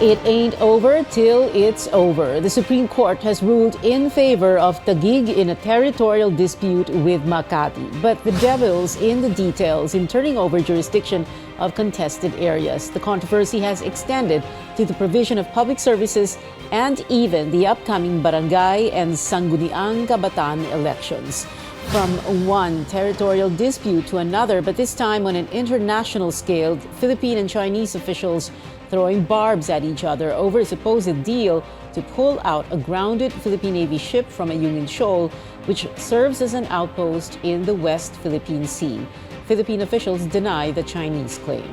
It ain't over till it's over. The Supreme Court has ruled in favor of Taguig in a territorial dispute with Makati. But the devil's in the details in turning over jurisdiction of contested areas. The controversy has extended to the provision of public services and even the upcoming Barangay and Sangguniang Kabataan elections. From one territorial dispute to another, but this time on an international scale, Philippine and Chinese officials throwing barbs at each other over a supposed deal to pull out a grounded Philippine Navy ship from Ayungin Shoal, which serves as an outpost in the West Philippine Sea. Philippine officials deny the Chinese claim.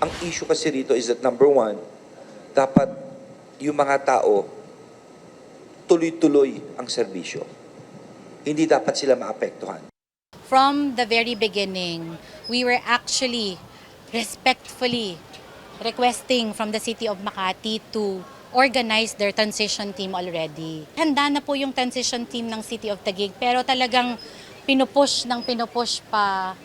Ang issue kasi rito is that number one, dapat yung mga tao tuloy-tuloy ang serbisyo. Hindi dapat sila maapektuhan. From the very beginning, we were actually respectfully requesting from the city of Makati to organize their transition team already. Handa na po yung transition team ng city of Taguig, pero talagang pinupush pa.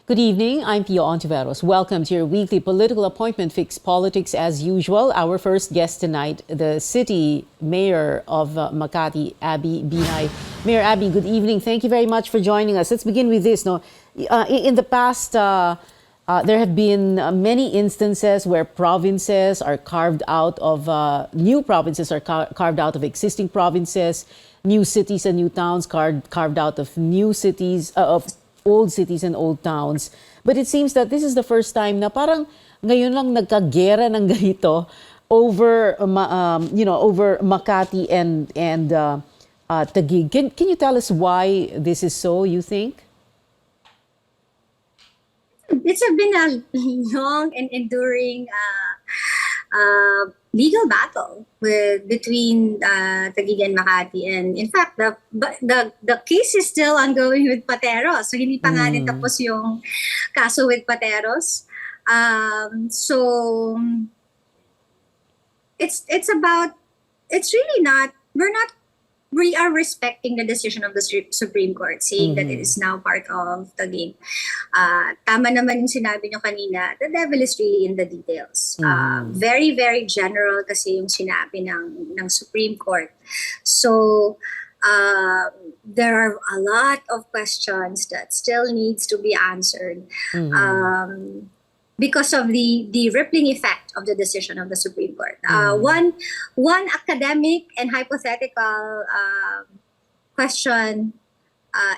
Good evening, I'm Pio Ontiveros. Welcome to your weekly political appointment fix politics as usual. Our first guest tonight, the city mayor of Makati, Abby Binay. Mayor Abby, good evening. Thank you very much for joining us. Let's begin with this. In the past, there have been many instances where provinces are carved out of, new provinces are carved out of existing provinces, new cities and new towns carved out of new cities, of old cities and old towns. But it seems that this is the first time na parang ngayon lang nagkagera ng ganito over over Makati and Taguig. Can you tell us why this is so, you think? It's been a long and enduring legal battle between Taguig and Makati, and in fact the case is still ongoing with Pateros, so hindi pa nga rin tapos yung kaso with Pateros. So it's really not, we are respecting the decision of the Supreme Court, saying that it is now part of Taguig. Tama naman yung sinabi nyo kanina, the devil is really in the details. Very, very general kasi yung sinabi ng Supreme Court. So, there are a lot of questions that still needs to be answered. Because of the rippling effect of the decision of the Supreme Court. One academic and hypothetical question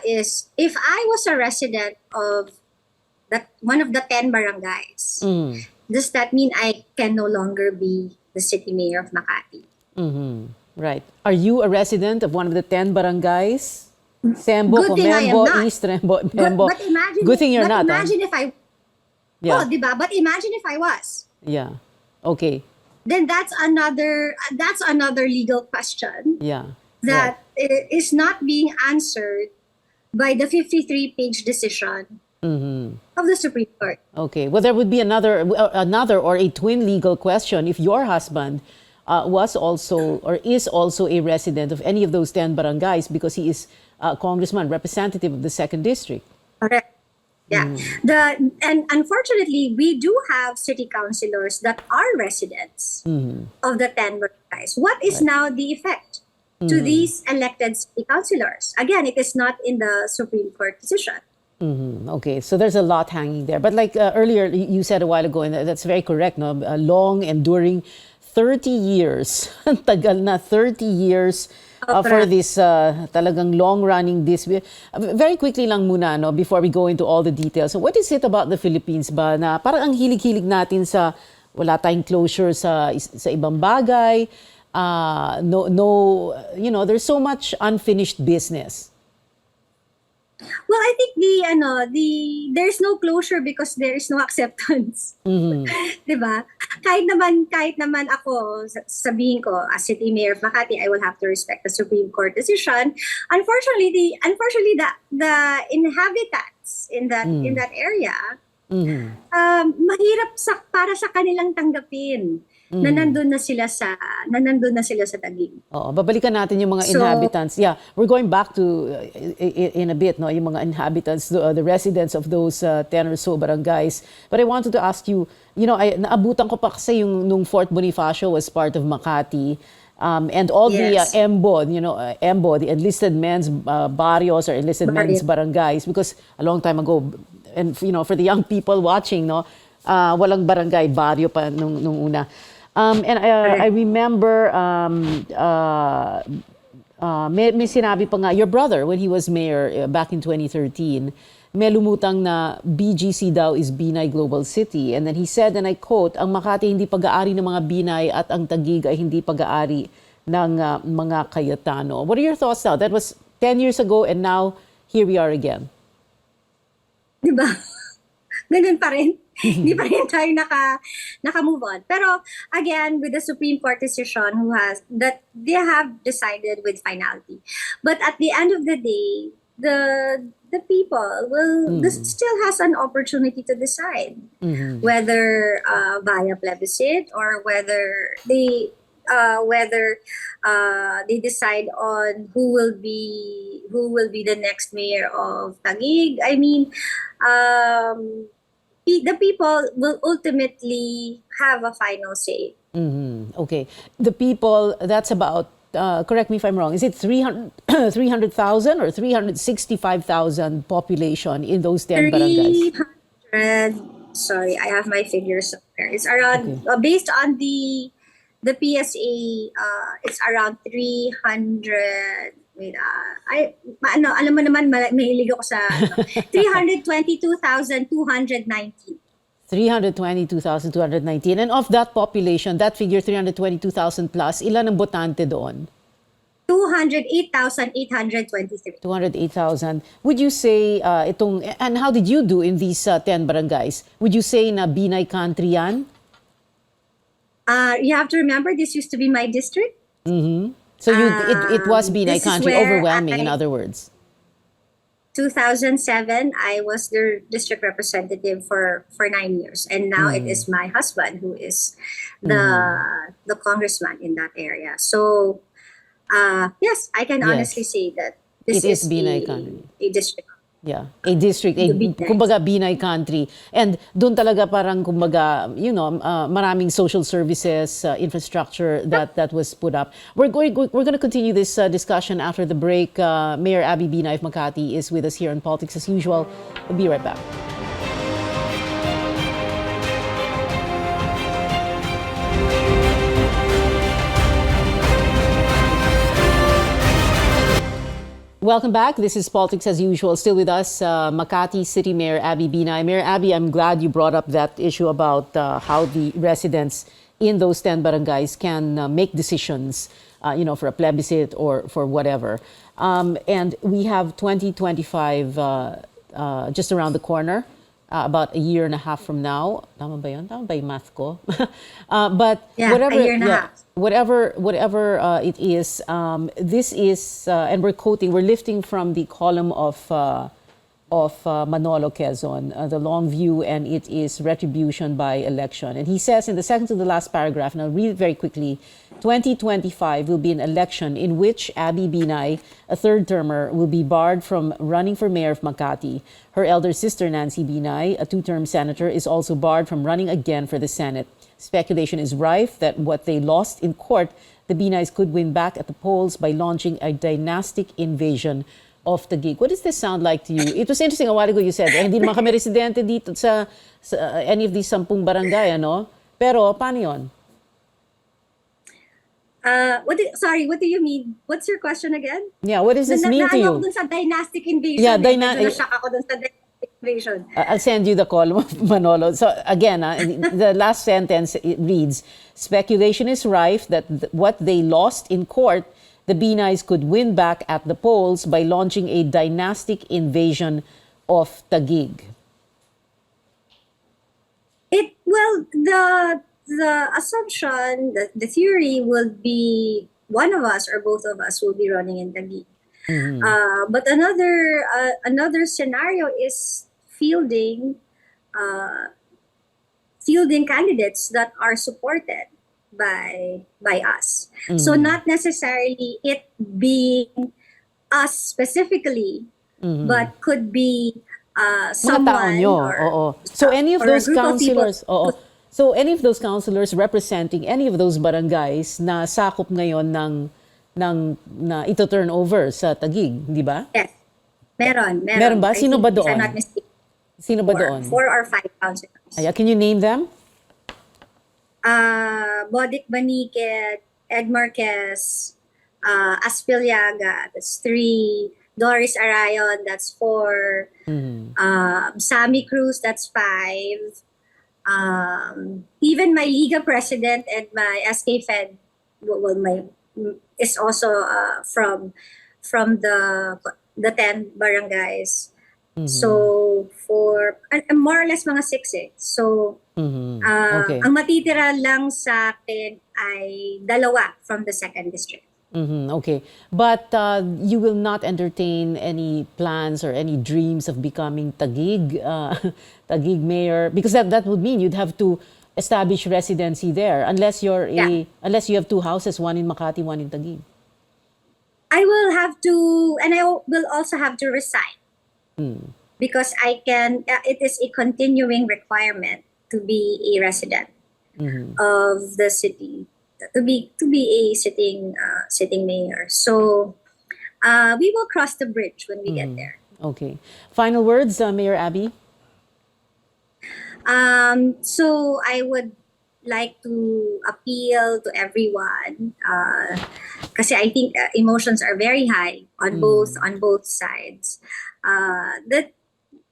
is, if I was a resident of one of the 10 barangays, does that mean I can no longer be the city mayor of Makati? Right. Are you a resident of one of the 10 barangays? Sembo, Good thing I am Comembo, not. East, Rembo, Membo. But imagine, Good thing you're not. Imagine if I... Yeah. Oh, diba? But imagine if I was. Yeah. Okay. Then that's another legal question. Yeah. That is not being answered by the 53-page decision of the Supreme Court. Okay. Well, there would be another or a twin legal question if your husband was also or is also a resident of any of those 10 barangays, because he is a congressman, representative of the 2nd District. Correct. Yeah. And unfortunately, we do have city councilors that are residents of the 10 barangays. What is now the effect to these elected city councilors? Again, it is not in the Supreme Court decision. Okay, so there's a lot hanging there. But like earlier, you said a while ago, and that's very correct, no? A long, enduring 30 years. Tagal na, 30 years for this talagang long-running dispute. Very quickly lang muna, no, before we go into all the details. So what is it about the Philippines ba na parang ang hilig-hilig natin sa wala tayong closure sa ibang bagay? There's so much unfinished business. Well, I think there's no closure because there is no acceptance. Diba? Kahit naman ako, sabihin ko, as city mayor of Makati, I will have to respect the Supreme Court decision. Unfortunately, the inhabitants in that area mahirap para sa kanilang tanggapin na nandun na sila sa Taguig. Oo, babalikan natin yung mga So, inhabitants. Yeah, we're going back to in a bit, no, yung mga inhabitants, the residents of those 10 or so barangays. But I wanted to ask you, naabutan ko pa kasi yung nung Fort Bonifacio was part of Makati. And all Yes. the EMBO, the enlisted men's barrios or enlisted men's barangays, because a long time ago, and for the young people watching, no, walang barangay, barrio pa nung una. And I remember may sinabi pa nga, your brother, when he was mayor back in 2013, may lumutang na BGC daw is Binay Global City. And then he said, and I quote, ang Makati hindi pag-aari ng mga Binay at ang Taguig ay hindi pag-aari ng mga Cayetano. What are your thoughts now? That was 10 years ago and now here we are again. Diba? Ganun pa rin. Hindi pa rin tayo naka-move on. Pero again, with the Supreme Court decision that they have decided with finality. But at the end of the day, the people still has an opportunity to decide whether via plebiscite or whether they decide on who will be the next mayor of Taguig. I mean, the people will ultimately have a final say. Okay. The people, that's about, correct me if I'm wrong, is it 300,000 or 365,000 population in those 10 barangays? 300, sorry, I have my figures somewhere. It's around, based on the PSA, it's around 300. Wait, alam mo naman, mahilig ako sa 322,219. 322,219. And of that population, that figure, 322,000 plus, ilan ang botante doon? 208,823. 208,000. Would you say, and how did you do in these 10 barangays? Would you say na Binay country yan? You have to remember, this used to be my district. So it was Binay country, overwhelming, in other words. 2007, I was their district representative for 9 years, and now it is my husband who is the congressman in that area. So, yes, I can honestly say that this It is is Binay country. a district. Yeah, a district, kumbaga Binay country. And doon talaga parang kumbaga, maraming social services, infrastructure that was put up. We're going to continue this discussion after the break. Mayor Abby Binay of Makati is with us here on Politics as Usual. We'll be right back. Welcome back. This is Politics as Usual. Still with us, Makati City Mayor Abby Binay. Mayor Abby, I'm glad you brought up that issue about how the residents in those 10 barangays can make decisions, for a plebiscite or for whatever. And we have 2025 just around the corner, about a year and a half from now. Tama ba yun? Tama ba yung math ko? But Yeah, whatever, a year and a half. Whatever it is, this is, and we're lifting from the column of Manolo Quezon, the long view, and it is retribution by election. And he says in the second to the last paragraph, and I'll read it very quickly, 2025 will be an election in which Abby Binay, a third-termer, will be barred from running for mayor of Makati. Her elder sister, Nancy Binay, a two-term senator, is also barred from running again for the Senate. Speculation is rife that what they lost in court, the Binays could win back at the polls by launching a dynastic invasion of Taguig. What does this sound like to you? It was interesting a while ago you said, hindi naman kami residente dito sa any of these 10 barangay, ano? Pero, paano yun? What do you mean? What's your question again? Yeah, what does this mean to you? Dun sa dynastic invasion. Yeah, Na-shock ako dun sa dynastic invasion. I'll send you the column of Manolo. So again, the last sentence it reads, speculation is rife that what they lost in court, the Binays could win back at the polls by launching a dynastic invasion of Taguig. The assumption, the theory will be one of us or both of us will be running in Taguig. But another scenario is fielding fielding candidates that are supported by us. So not necessarily it being us specifically, but could be Mga tao someone nyo, or oo. So any of or a those group of people. councilors, oo. So any of those councilors representing any of those barangays na sakop ngayon na ito turn over sa Taguig, di ba? Yes, meron. Meron ba? I Sino think, ba if I'm doon? not mistaken, Sino ba doon? 4 or 5 councilors. Ay, can you name them? Bodic Baniket, Ed Marquez, Aspiliaga, that's 3. Doris Arayon, that's 4. Sammy Cruz, that's 5. Even my Liga president and my SK Fed, is also from the 10 barangays. So for more or less mga 6 eh. So Okay. ang matitira lang sa akin ay 2 from the 2nd district. Okay. But you will not entertain any plans or any dreams of becoming Taguig, Taguig mayor, because that would mean you'd have to establish residency there unless unless you have 2 houses, one in Makati, one in Taguig. I will have to, and I will also have to resign because it is a continuing requirement to be a resident of the city, to be a sitting mayor. So we will cross the bridge when we get there. Okay. Final words, Mayor Abby? So I would like to appeal to everyone kasi I think emotions are very high on both sides. That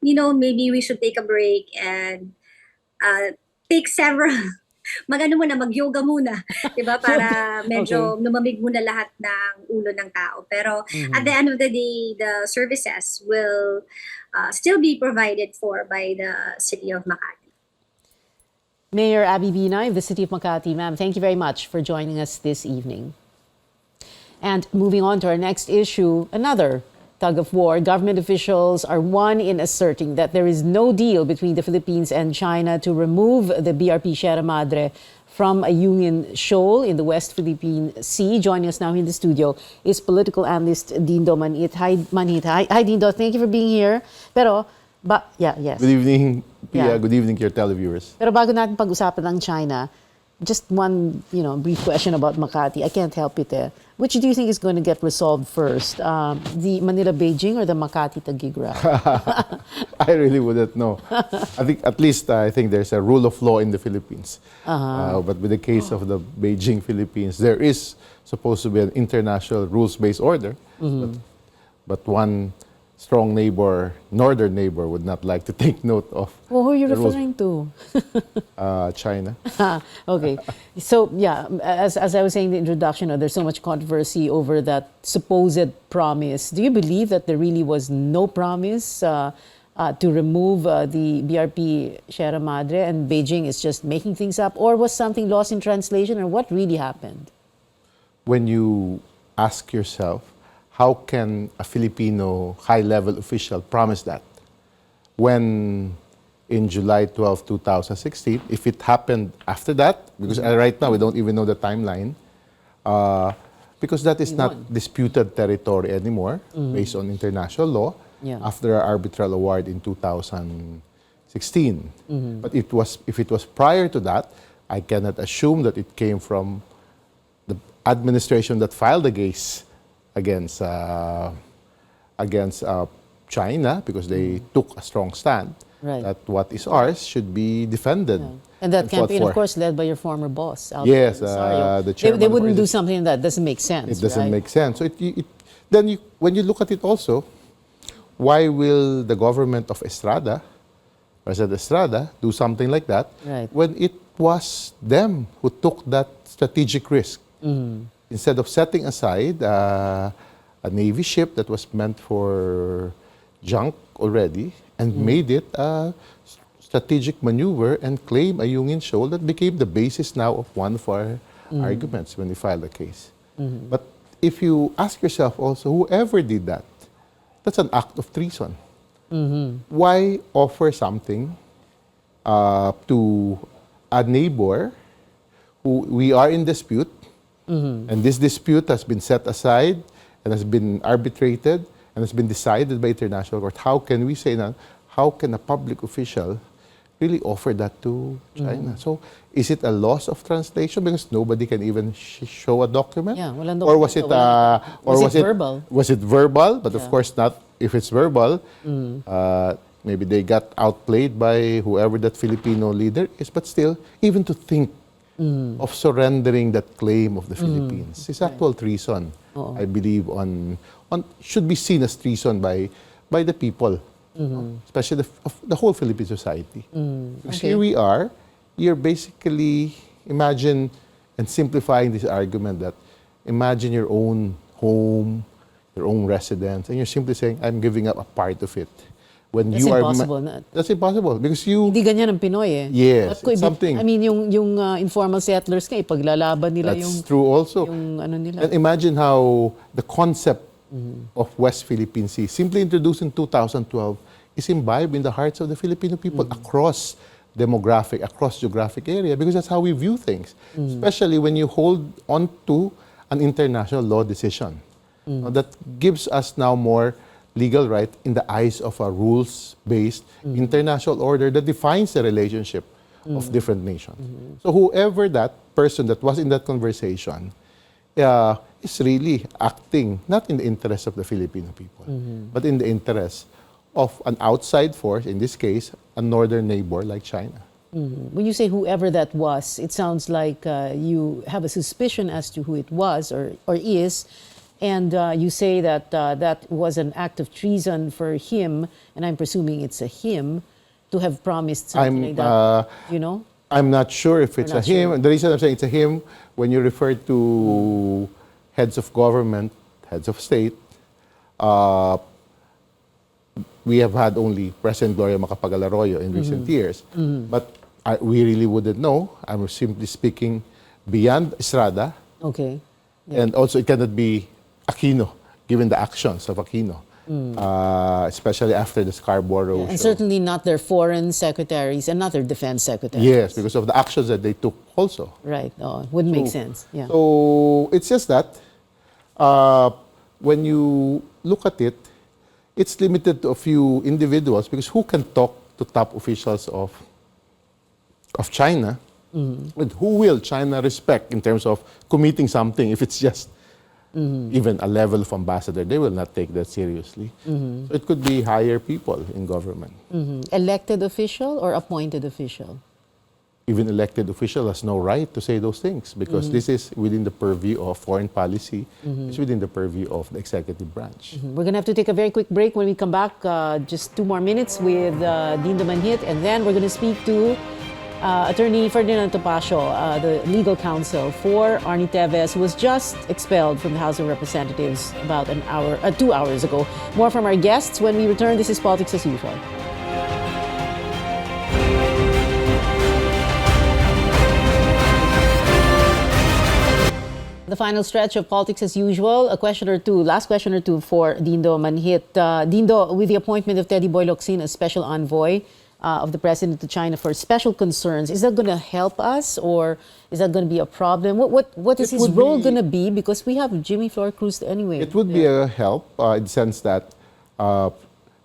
maybe we should take a break and take several mag-yoga muna, 'di ba? Para medyo lumamig muna lahat ng ulo ng tao. Pero at the end of the day, the services will still be provided for by the city of Makati. Mayor Abby Binay of the City of Makati, ma'am, thank you very much for joining us this evening. And moving on to our next issue, another tug-of-war. Government officials are one in asserting that there is no deal between the Philippines and China to remove the BRP Sierra Madre from Ayungin Shoal in the West Philippine Sea. Joining us now in the studio is political analyst Dindo Manhit. Hi, Manhit. Hi, Dindo. Thank you for being here. Pero, yes. Good evening, Pia. Yeah. Good evening to your televiewers. Pero bago natin pag-usapan ng China, just one, brief question about Makati. I can't help it. Which do you think is going to get resolved first? The Manila-Beijing or the Makati-Taguig route? I really wouldn't know. I think there's a rule of law in the Philippines. But with the case of the Beijing Philippines, there is supposed to be an international rules-based order. But one strong northern neighbor, would not like to take note of. Well, who are you the rules. referring to? China. Okay. So, as I was saying in the introduction, there's so much controversy over that supposed promise. Do you believe that there really was no promise to remove the BRP Sierra Madre and Beijing is just making things up? Or was something lost in translation? Or what really happened? When you ask yourself, how can a Filipino high-level official promise that? When in July 12, 2016, if it happened after that, because right now we don't even know the timeline, because that is not disputed territory anymore based on international law after our arbitral award in 2016. But if it was prior to that, I cannot assume that it came from the administration that filed the case against China, because they took a strong stand that what is ours should be defended. And that campaign, of course, led by your former boss, Yes, Alfred. the chairman. They wouldn't do something that doesn't make sense. It doesn't make sense. So when you look at it also, why will the government of President Estrada, do something like that when it was them who took that strategic risk? Instead of setting aside a Navy ship that was meant for junk already and made it a strategic maneuver and claim Ayungin Shoal, that became the basis now of one of our arguments when we filed the case. But if you ask yourself also, whoever did that, that's an act of treason. Why offer something to a neighbor who we are in dispute, and this dispute has been set aside and has been arbitrated and has been decided by international court. How can we say that? How can a public official really offer that to China? So, is it a loss of translation because nobody can even show a document? Yeah, walang Or was it Was it verbal? Was it verbal? But of course not. If it's verbal, maybe they got outplayed by whoever that Filipino leader is. But still, even to think of surrendering that claim of the Philippines is actual treason. I believe on should be seen as treason by the people, especially the whole Philippine society. Because here we are, you're basically imagine and simplifying this argument that imagine your own home, your own residence, and you're simply saying, I'm giving up a part of it. When That's you impossible. That's impossible because you. Hindi ganyan ang Pinoy eh. Yes, Ba't ko it's something. I mean, yung informal settlers nga, ipaglalaban nila That's yung, true also. yung ano nila. And imagine how the concept of West Philippine Sea, simply introduced in 2012, is imbibed in the hearts of the Filipino people across demographic, across geographic area, because that's how we view things, especially when you hold on to an international law decision. That gives us now more legal right in the eyes of a rules-based international order that defines the relationship of different nations. So whoever that person that was in that conversation is really acting not in the interest of the Filipino people, but in the interest of an outside force, in this case, a northern neighbor like China. When you say whoever that was, it sounds like you have a suspicion as to who it was or is, and you say that that was an act of treason for him, and I'm presuming it's a him, to have promised something like that, you know? I'm not sure if it's We're a not him. sure. The reason I'm saying it's a him, when you refer to heads of government, heads of state, we have had only President Gloria Macapagal-Arroyo in recent years. But we really wouldn't know. I'm simply speaking beyond Estrada. Okay. And also it cannot be Aquino, given the actions of Aquino, especially after the Scarborough And show. certainly not their foreign secretaries and not their defense secretaries. Yes, because of the actions that they took also. Right. Oh, would make sense. Yeah. So it's just that when you look at it, it's limited to a few individuals because who can talk to top officials of China? And who will China respect in terms of committing something if it's just even a level of ambassador? They will not take that seriously. So it could be higher people in government. Elected official or appointed official? Even elected official has no right to say those things because this is within the purview of foreign policy. It's within the purview of the executive branch. We're going to have to take a very quick break. When we come back, just 2 more minutes with Dindo Manhit, and then we're going to speak to Attorney Ferdinand Topacio, the legal counsel for Arnie Teves, who was just expelled from the House of Representatives about 2 hours ago. More from our guests when we return. This is Politics as Usual. The final stretch of Politics as Usual, a question or two, last question or two for Dindo Manhit. Dindo, with the appointment of Teddy Boy Locsin as special envoy of the President to China for special concerns, is that going to help us or is that going to be a problem? What is his role going to be? Because we have Jimmy Flor Cruz anyway. It would be a help in the sense that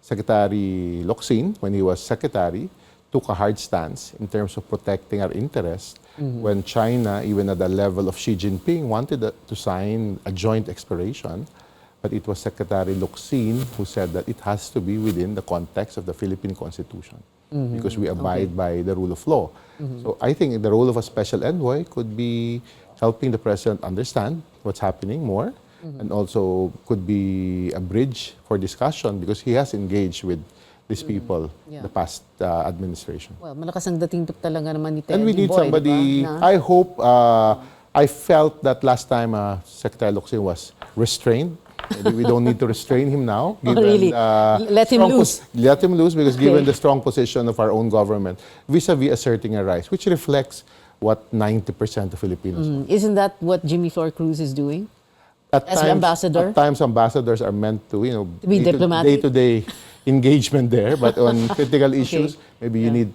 Secretary Locsin, when he was secretary, took a hard stance in terms of protecting our interests when China, even at the level of Xi Jinping, wanted to sign a joint exploration. But it was Secretary Locsin who said that it has to be within the context of the Philippine Constitution because we abide by the rule of law. So I think the role of a special envoy could be helping the President understand what's happening more and also could be a bridge for discussion because he has engaged with these people the past administration. Well, malakas ang dating talaga naman ni Teddy And we need Boy, somebody, diba? I hope, I felt that last time Secretary Locsin was restrained. Maybe we don't need to restrain him now. Given, really? Let him loose. Let him loose because given the strong position of our own government vis-a-vis asserting a rights, which reflects what 90% of Filipinos want. Isn't that what Jimmy Flor Cruz is doing? At As times, ambassador? At times, ambassadors are meant to, be diplomatic? day-to-day engagement there, but on critical issues, maybe you need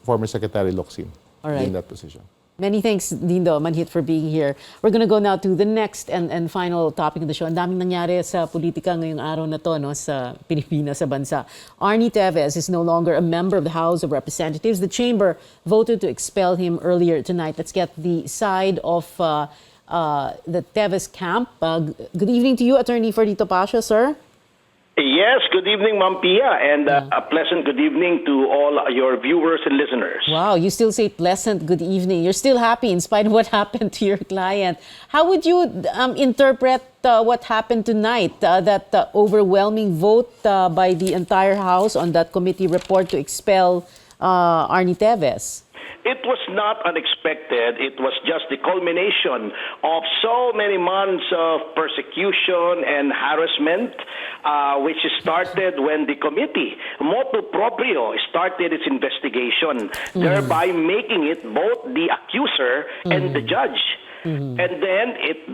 former Secretary Locsin in that position. Many thanks, Dindo Manhit, for being here. We're going to go now to the next and final topic of the show. Ang daming nangyari sa politika ngayong araw na to, no, sa Pilipinas, sa bansa. Arnie Teves is no longer a member of the House of Representatives. The chamber voted to expel him earlier tonight. Let's get the side of the Teves camp. Good evening to you, Attorney Ferdito Pasio, sir. Yes, good evening, Ma'am Pia, and a pleasant good evening to all your viewers and listeners. Wow, you still say pleasant good evening. You're still happy in spite of what happened to your client. How would you interpret what happened tonight, that overwhelming vote by the entire House on that committee report to expel Arnie Teves? It was not unexpected. It was just the culmination of so many months of persecution and harassment, which started when the committee, motu proprio, started its investigation, thereby making it both the accuser and the judge. And then it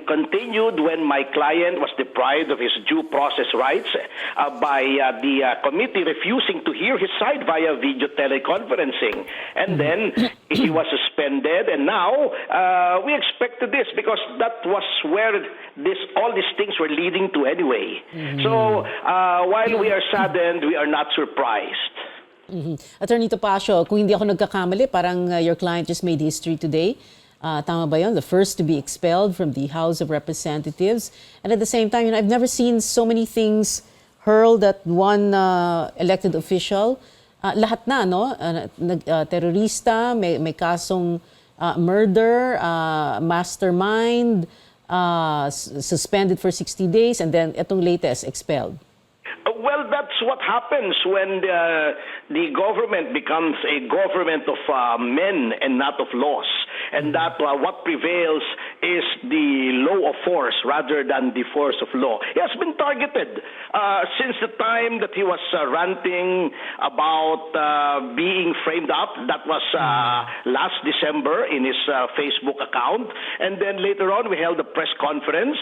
continued when my client was deprived of his due process rights by the committee refusing to hear his side via video teleconferencing. And then he was suspended, and now we expected this because that was where all these things were leading to anyway. So while we are saddened, we are not surprised. Attorney Topacio, kung hindi ako nagkakamali, parang your client just made history today. Tama ba yun? The first to be expelled from the House of Representatives. And at the same time, I've never seen so many things hurled at one elected official. Lahat na, no? Terorista, may kasong murder, mastermind, suspended for 60 days, and then itong latest, expelled. Well, that's what happens when the government becomes a government of men and not of laws. And that what prevails is the law of force rather than the force of law. He has been targeted since the time that he was ranting about being framed up. That was last December in his Facebook account. And then later on, we held a press conference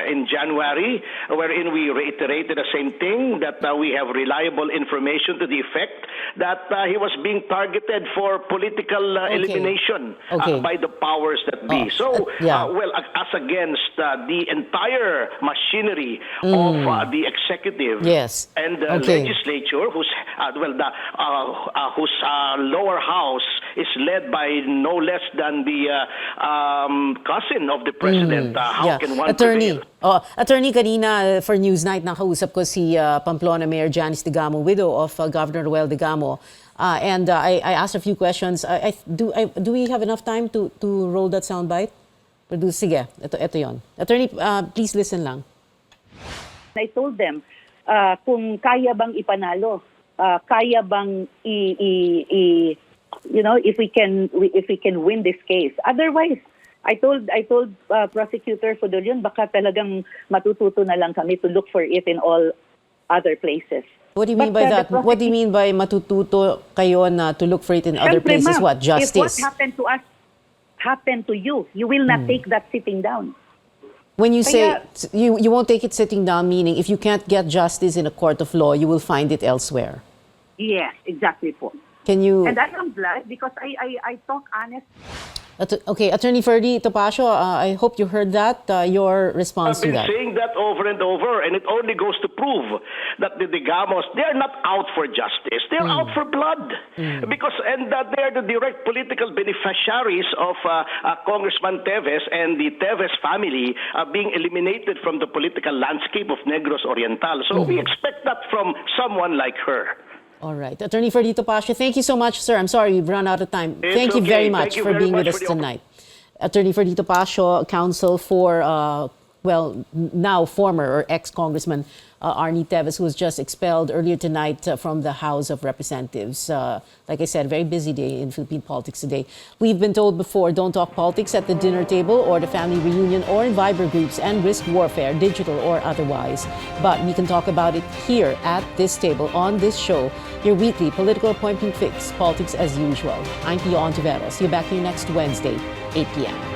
in January wherein we reiterated the same thing, that we have reliable information to the effect that he was being targeted for political elimination by the powers that be. Well, as against the entire machinery of the executive and the legislature, whose lower house is led by no less than the cousin of the president. How can one Attorney, prevail? Attorney, kanina for Newsnight, nakausap ko si Pamplona Mayor Janice Digamo, widow of Governor Noel Digamo. And I asked a few questions. Do we have enough time to roll that soundbite? Sige, ito yon. Attorney, please listen lang. I told them, kung kaya bang ipanalo, kaya bang if we can win this case. Otherwise, I told Prosecutor Fodolion, baka talagang matututo na lang kami to look for it in all other places. What do you mean by that? What do you mean by matututo kayo na to look for it in other places? What? Justice? If what happened to us happened to you, you will not take that sitting down. When you say you won't take it sitting down, meaning if you can't get justice in a court of law, you will find it elsewhere. Yes, exactly po. Can you? And I am glad because I talk honest. Okay, Attorney Ferdy Topacio, I hope you heard that, your response to that. I've been saying that over and over, and it only goes to prove that the Digamos, they're not out for justice. They're out for blood. Because they're the direct political beneficiaries of Congressman Teves and the Teves family being eliminated from the political landscape of Negros Oriental. So we expect that from someone like her. All right. Attorney Ferdy Topacio, thank you so much, sir. I'm sorry, we've run out of time. Thank you very much for being with us tonight. Attorney Ferdy Topacio, counsel for, now former or ex-congressman Arnie Teves, who was just expelled earlier tonight from the House of Representatives. Like I said, very busy day in Philippine politics today. We've been told before, don't talk politics at the dinner table or the family reunion or in Viber groups and risk warfare, digital or otherwise. But we can talk about it here at this table on this show, your weekly political appointment fix, politics as usual. I'm Pia Ontiveros. See you back here next Wednesday, 8 p.m.